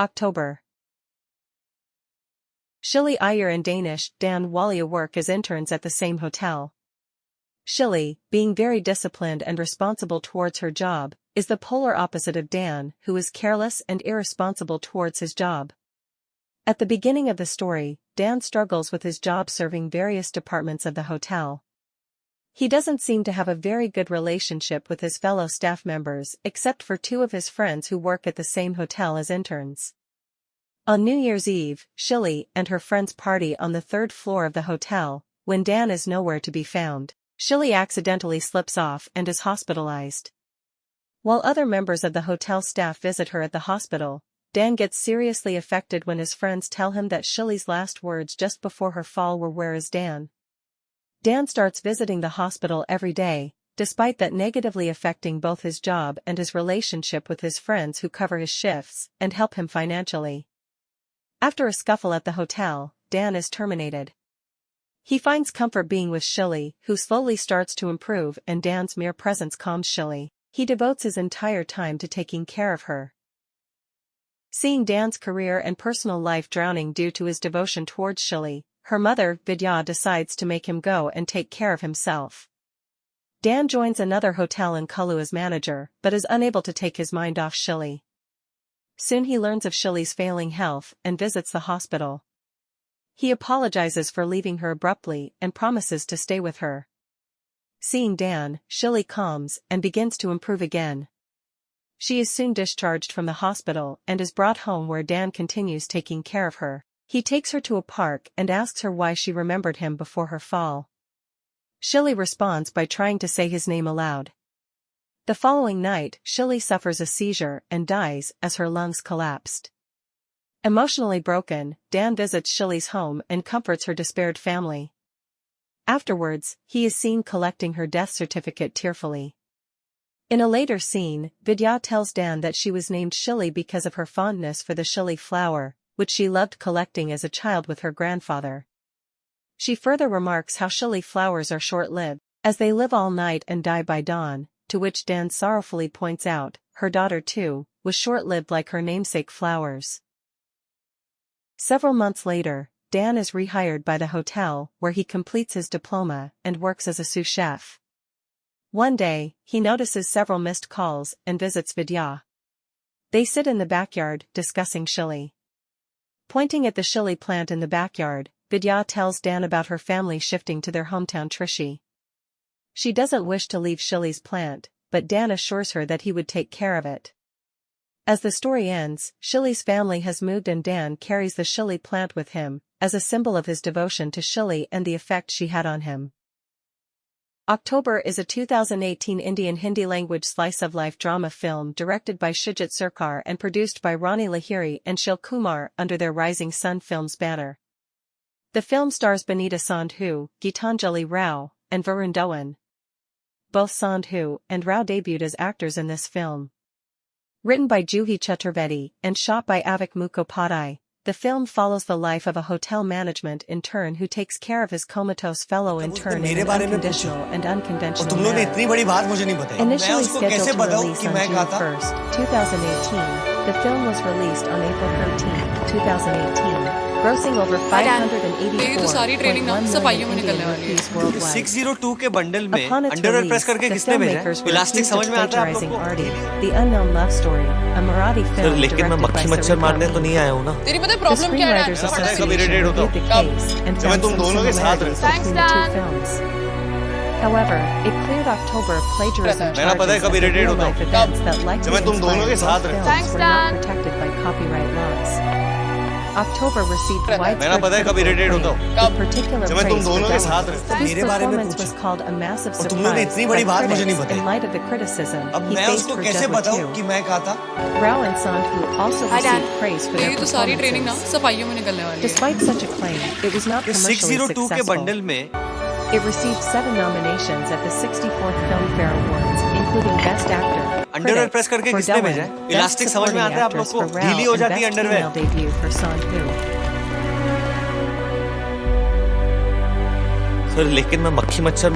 October. Shilly Iyer and Danish Dan Walia work as interns at the same hotel. Shilly, being very disciplined and responsible towards her job, is the polar opposite of Dan, who is careless and irresponsible towards his job. At the beginning of the story, Dan struggles with his job serving various departments of the hotel. He doesn't seem to have a very good relationship with his fellow staff members except for two of his friends who work at the same hotel as interns. On New Year's Eve, Shilly and her friends party on the third floor of the hotel. When Dan is nowhere to be found, Shilly accidentally slips off and is hospitalized. While other members of the hotel staff visit her at the hospital, Dan gets seriously affected when his friends tell him that Shilly's last words just before her fall were "Where is Dan?" Dan starts visiting the hospital every day, despite that negatively affecting both his job and his relationship with his friends who cover his shifts and help him financially. After a scuffle at the hotel, Dan is terminated. He finds comfort being with Shilly, who slowly starts to improve, and Dan's mere presence calms Shilly. He devotes his entire time to taking care of her. Seeing Dan's career and personal life drowning due to his devotion towards Shilly, her mother, Vidya, decides to make him go and take care of himself. Dan joins another hotel in Kullu as manager, but is unable to take his mind off Shilly. Soon he learns of Shilly's failing health and visits the hospital. He apologizes for leaving her abruptly and promises to stay with her. Seeing Dan, Shilly calms and begins to improve again. She is soon discharged from the hospital and is brought home, where Dan continues taking care of her. He takes her to a park and asks her why she remembered him before her fall. Shilly responds by trying to say his name aloud. The following night, Shilly suffers a seizure and dies as her lungs collapsed. Emotionally broken, Dan visits Shilly's home and comforts her despaired family. Afterwards, he is seen collecting her death certificate tearfully. In a later scene, Vidya tells Dan that she was named Shilly because of her fondness for the Shilly flower, which she loved collecting as a child with her grandfather. She further remarks how Shilly flowers are short-lived, as they live all night and die by dawn, to which Dan sorrowfully points out, her daughter too, was short-lived like her namesake flowers. Several months later, Dan is rehired by the hotel, where he completes his diploma and works as a sous chef. One day, he notices several missed calls and visits Vidya. They sit in the backyard, discussing Shilly. Pointing at the Shilly plant in the backyard, Vidya tells Dan about her family shifting to their hometown Trichy. She doesn't wish to leave Shilly's plant, but Dan assures her that he would take care of it. As the story ends, Shilly's family has moved and Dan carries the Shilly plant with him, as a symbol of his devotion to Shilly and the effect she had on him. October is a 2018 Indian Hindi-language slice-of-life drama film directed by Shijit Sarkar and produced by Ronnie Lahiri and Shil Kumar under their Rising Sun Films banner. The film stars Benita Sandhu, Gitanjali Rao, and Varun Dhawan. Both Sandhu and Rao debuted as actors in this film. Written by Juhi Chaturvedi and shot by Avik Mukhopadhyay, the film follows the life of a hotel management intern who takes care of his comatose fellow intern in an unconditional and unconventional manner. Initially scheduled to release on June 1st, 2018, the film was released on April 13, 2018, grossing over 584.1 million Indian rupees worldwide. 602 के bundle में Upon its underwear release, press करके the किसने भेजा? filmmakers were elastic accused of समझ में आता है आप plagiarizing लोगों को? Arti, The Unknown Love Story, a Marathi film लेकिन मैं directed by मक्खी मच्छर Sarika मारने तो Lee. नहीं आया हूँ ना। The Screenwriters Association reviewed the case and found some similarities between the two films. However, it cleared October of plagiarism charges as the real-life events that likely inspired both films were not protected by copyright laws. October received widespread critical acclaim, with particular praise for Dhawan, whose performance was called a massive surprise by critics in light of the criticism he faced for Jadwa 2. Rao and Sandhu also received praise for their performances. Despite such acclaim, it was not commercially 602 के successful. Bundle में It received 7 nominations at the 64th Filmfare Awards, including Best Actor, underwear Critic, press करके for किसने Dhawan, भेजा? Best elastic समझ में Supporting आता है आप लोग Actress को? for Rao, ढीली हो and जाती है Best Female underwear. Debut for Sandhu. Sir लेकिन मैं मक्खी मच्छर